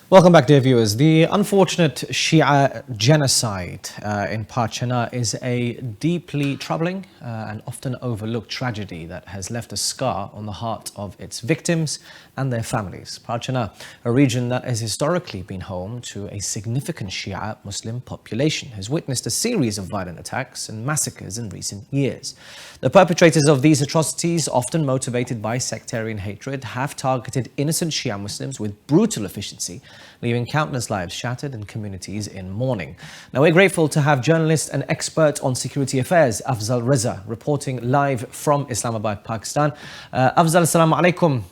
Welcome back, dear viewers. The unfortunate Shia genocide in Parachinar is a deeply troubling and often overlooked tragedy that has left a scar on the heart of its victims and their families. Parachinar, a region that has historically been home to a significant Shia Muslim population, has witnessed a series of violent attacks and massacres in recent years. The perpetrators of these atrocities, often motivated by sectarian hatred, have targeted innocent Shia Muslims with brutal efficiency, leaving countless lives shattered and communities in mourning. Now, we're grateful to have journalist and expert on security affairs, Afzal Reza, reporting live from Islamabad, Pakistan. Afzal, assalamu alaikum.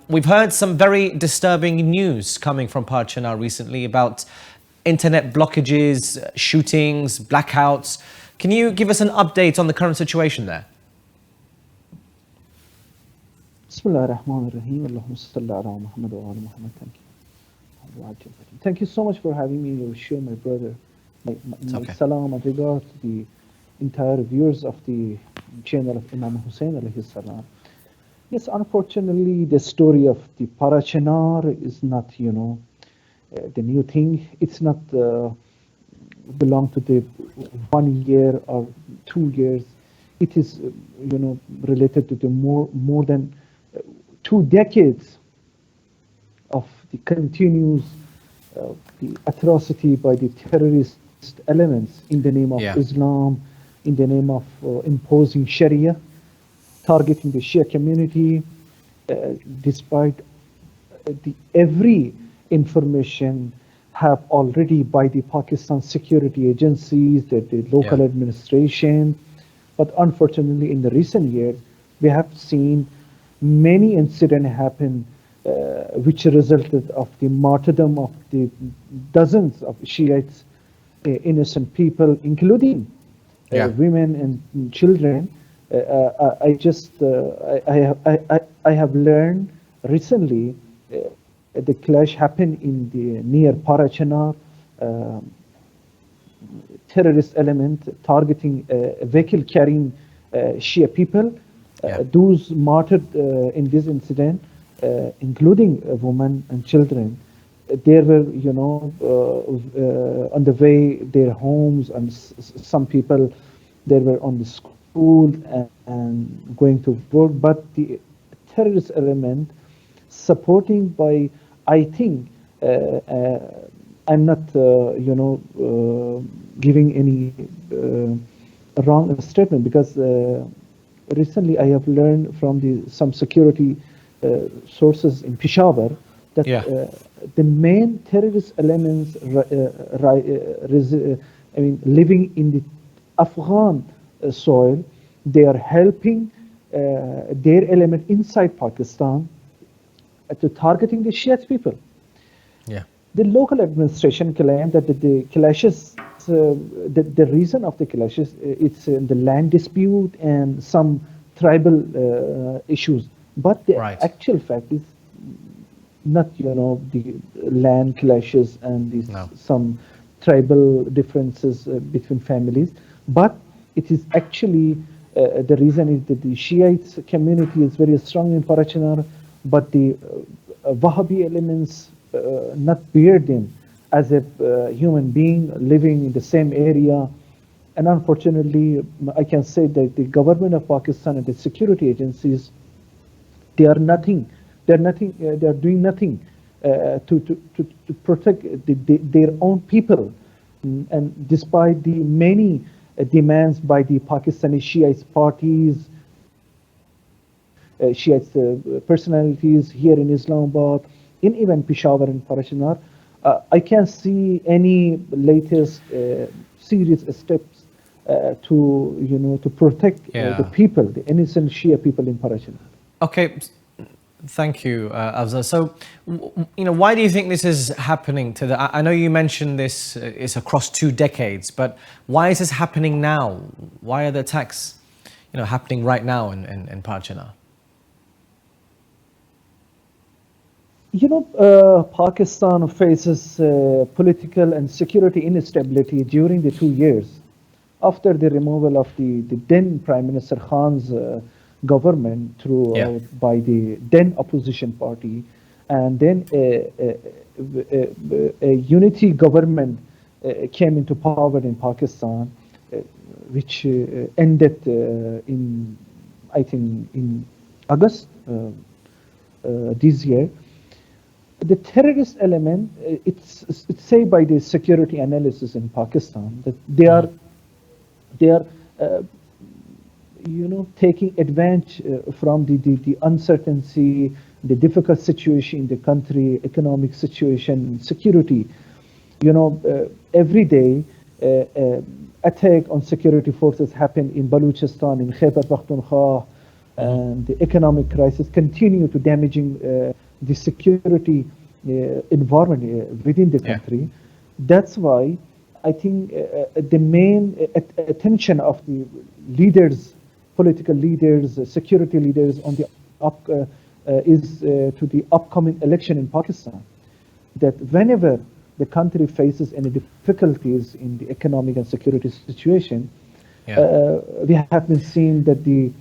We've heard some very disturbing news coming from Parachinar recently about internet blockages, shootings, blackouts. Can you give us an update on the current situation there? Bismillah ar-Rahman ar-Rahim. Allahumma salli ala Muhammad wa ala Muhammad. Thank you so much for having me on your show, my brother. My salam and regard to the entire viewers of the channel of Imam Hussein alayhi salam. Yes, unfortunately, the story of the Parachinar is not, the new thing. It's not belong to the 1 year or 2 years. It is, related to the more than 2 decades of the continuous the atrocity by the terrorist elements in the name of Islam, in the name of imposing Sharia, targeting the Shia community, despite every information have already by the Pakistan security agencies, the local administration. But unfortunately, in the recent years, we have seen many incidents happen which resulted of the martyrdom of the dozens of Shiites, innocent people, including women and children. I have learned recently the clash happened in the near Parachinar, terrorist element targeting a vehicle carrying Shia people. Those martyred in this incident, including women and children, they were, on the way their homes, and some people they were on the school and going to work. But the terrorist element, supporting by, I think, I'm not, giving any wrong statement, because recently I have learned from some security sources in Peshawar that the main terrorist elements, living in the Afghan soil, they are helping their element inside Pakistan to targeting the Shiite people. The local administration claimed that the clashes, the reason of the clashes, it's the land dispute and some tribal issues. But the actual fact is not, the land clashes and some tribal differences between families, but it is actually the reason is that the Shiite community is very strong in Parachinar, but the Wahhabi elements not bear them as a human being living in the same area. And unfortunately, I can say that the government of Pakistan and the security agencies, they are nothing. They are doing nothing to protect their own people. And despite the many demands by the Pakistani Shiite parties, Shiite personalities here in Islamabad, in even Peshawar and Parachinar, I can't see any latest serious steps to protect the people, the innocent Shia people in Parachinar. Okay, thank you, Afzal. So, why do you think this is happening to I know you mentioned this is across 2 decades, but why is this happening now? Why are the attacks, happening right now in Parachinar? Pakistan faces political and security instability during the 2 years after the removal of the then Prime Minister Khan's government by the then opposition party, and then a unity government came into power in Pakistan, which ended in, I think, in August this year. The terrorist element, it's said by the security analysis in Pakistan that they are taking advantage from the uncertainty, the difficult situation in the country, economic situation, security. Every day attack on security forces happen in Balochistan, in Khyber Pakhtunkhwa, and the economic crisis continue to damaging the security environment within the country. That's why I think the main attention of the leaders, political leaders, security leaders on the is to the upcoming election in Pakistan. That whenever the country faces any difficulties in the economic and security situation, we have been seeing that the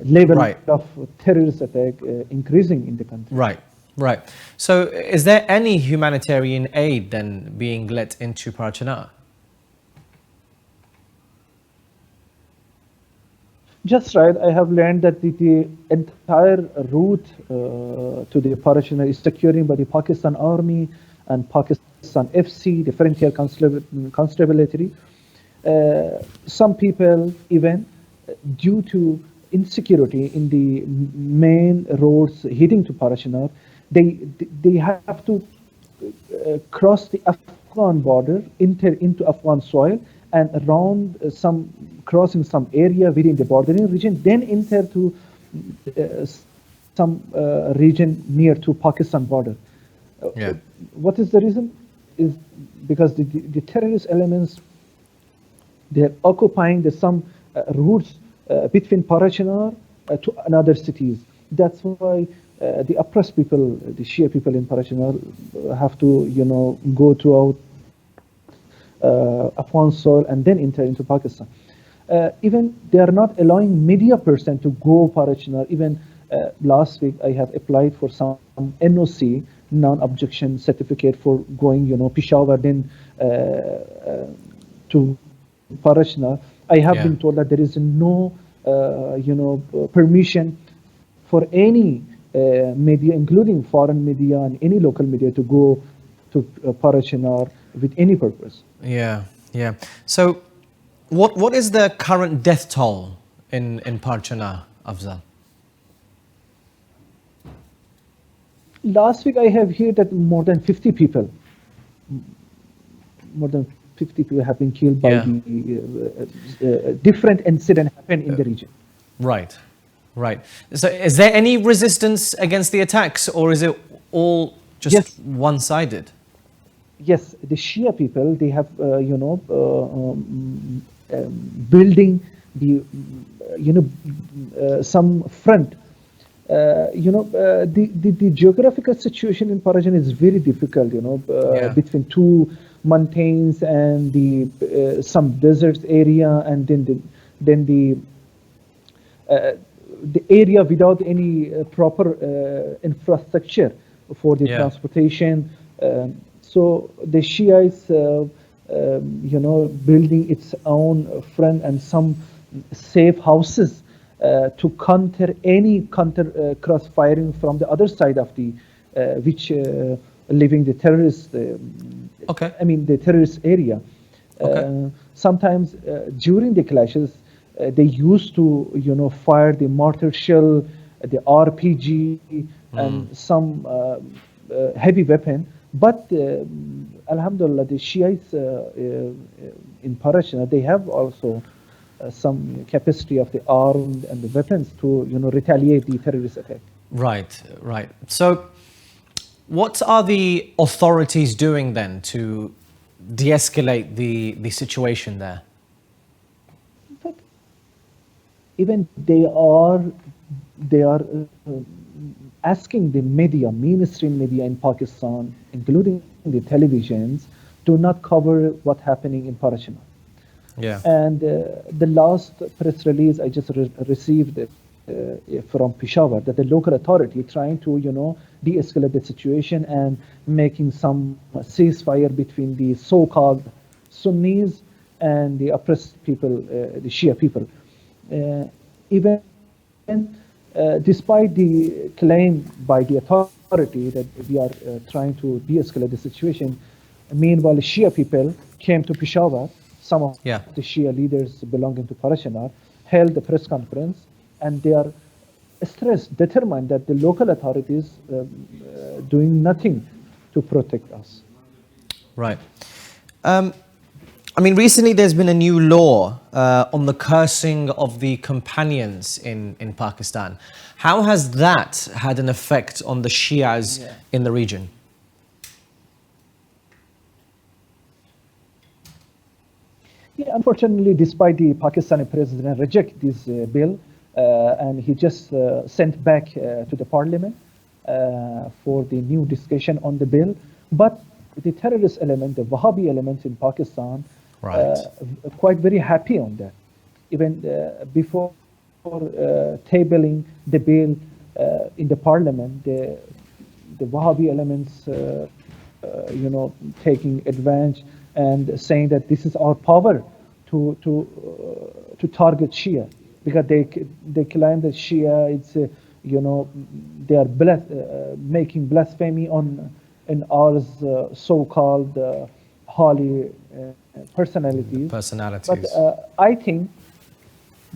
level of terrorist attack increasing in the country. Right. So is there any humanitarian aid then being let into Parachinar? Just right. I have learned that the entire route to the Parachinar is securing by the Pakistan Army and Pakistan FC, the Frontier Constabulary. Some people, even due to insecurity in the main roads heading to Parachinar, they have to cross the Afghan border, enter into Afghan soil, and around crossing some area within the bordering region, then enter to some region near to Pakistan border. What is the reason? Is because the terrorist elements, they're occupying some routes between Parachinar to another cities. That's why the oppressed people, the Shia people in Parachinar, have to go throughout Afghan soil and then enter into Pakistan. Even they are not allowing media person to go Parachinar. Even last week I have applied for some NOC, non-objection certificate, for going Peshawar then to Parachinar. I have been told that there is no permission for any media, including foreign media and any local media, to go to Parachinar with any purpose. So what is the current death toll in Parachinar, Afzal? Last week I have heard that more than 50 people have been killed by the different incidents happen in the region. Right. So is there any resistance against the attacks, or is it all just one-sided? Yes, the Shia people, they have building the some front. The geographical situation in Parachinar is very difficult. Between two mountains and the some desert area, and then the area without any proper infrastructure for the transportation. So the Shia is, building its own front and some safe houses to counter any cross-firing from the other side of the, which leaving the terrorist. The terrorist area. Sometimes during the clashes, they used to, fire the mortar shell, the RPG, and some heavy weapon. But Alhamdulillah, the Shiites in Parachinar, they have also some capacity of the armed and the weapons to, retaliate the terrorist attack. Right. So, what are the authorities doing then to de-escalate the situation there? In fact, even they are asking the media, mainstream media in Pakistan, including the televisions, to not cover what's happening in Parachinar. And the last press release I just received from Peshawar, that the local authority trying to, de-escalate the situation and making some ceasefire between the so-called Sunnis and the oppressed people, the Shia people. Even despite the claim by the authority that we are trying to de-escalate the situation, meanwhile, Shia people came to Peshawar. Some of the Shia leaders belonging to Parachinar held a press conference, and they are stressed, determined that the local authorities doing nothing to protect us. Right. I mean, recently there's been a new law on the cursing of the companions in Pakistan. How has that had an effect on the Shias in the region? Yeah, unfortunately, despite the Pakistani president reject this bill, and he just sent back to the parliament for the new discussion on the bill, but the terrorist element, the Wahhabi elements in Pakistan, quite very happy on that. Even before tabling the bill in the parliament, the Wahhabi elements, taking advantage and saying that this is our power to target Shia, because they claim that Shia, it's they are making blasphemy on our so-called holy personalities. But I think,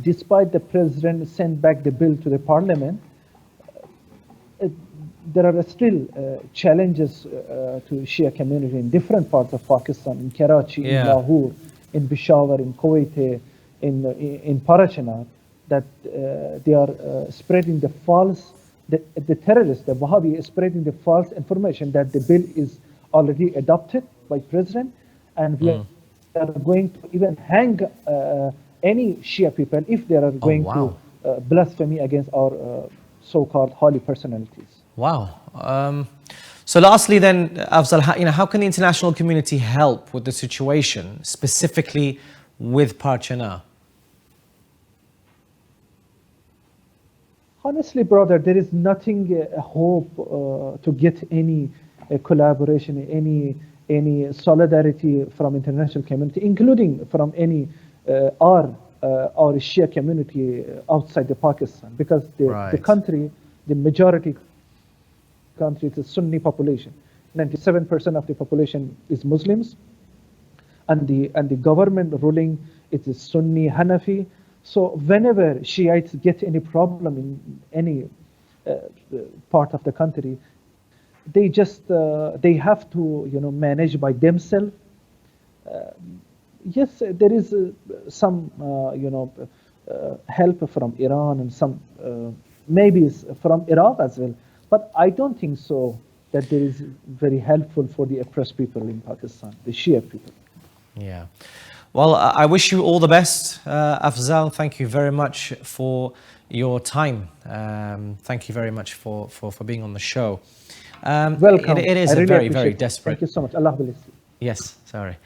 despite the president sent back the bill to the parliament, there are still challenges to Shia community in different parts of Pakistan, in Karachi, in Lahore, in Peshawar, in Kuwait, in Parachinar, that they are spreading the false, the terrorists, the Wahhabi is spreading the false information that the bill is already adopted by president, and we are going to even hang any Shia people if they are going to blasphemy against our so-called holy personalities. Wow. So lastly then, Afzal, how can the international community help with the situation, specifically with Parachinar? Honestly, brother, there is nothing hope to get any collaboration, any solidarity from international community, including from any our Shia community outside the Pakistan, because the country, the majority country, is a Sunni population. 97% of the population is Muslims, and the government ruling is Sunni Hanafi. So whenever Shiites get any problem in any part of the country, they just they have to manage by themselves. Yes, there is some help from Iran and some maybe from Iraq as well, but I don't think so that there is very helpful for the oppressed people in Pakistan, the Shia people. Yeah. Well, I wish you all the best, Afzal. Thank you very much for your time. Thank you very much for being on the show. Welcome. It is a very, very desperate. Thank you so much. Allah bless you. Yes, sorry.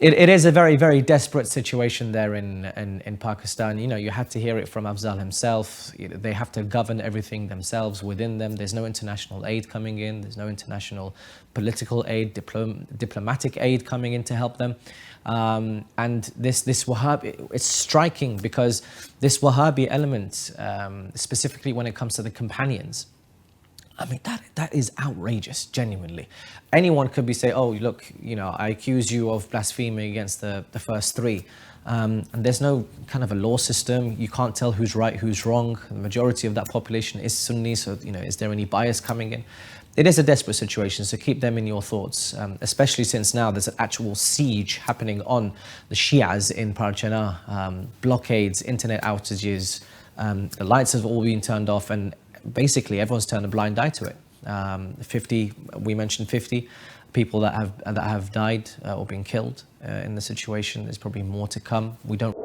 It is a very, very desperate situation there in Pakistan. You had to hear it from Afzal himself. They have to govern everything themselves within them. There's no international aid coming in. There's no international political aid, diplomatic aid coming in to help them. And this Wahhabi, it's striking because this Wahhabi element, specifically when it comes to the companions, I mean, that is outrageous, genuinely. Anyone could be saying, oh, look, I accuse you of blaspheming against the first three. And there's no kind of a law system. You can't tell who's right, who's wrong. The majority of that population is Sunni, so, is there any bias coming in? It is a desperate situation, so keep them in your thoughts, especially since now there's an actual siege happening on the Shias in Parachinar. Blockades, internet outages, the lights have all been turned off, and basically everyone's turned a blind eye to it. We mentioned 50 people that have died or been killed in the situation. There's probably more to come. We don't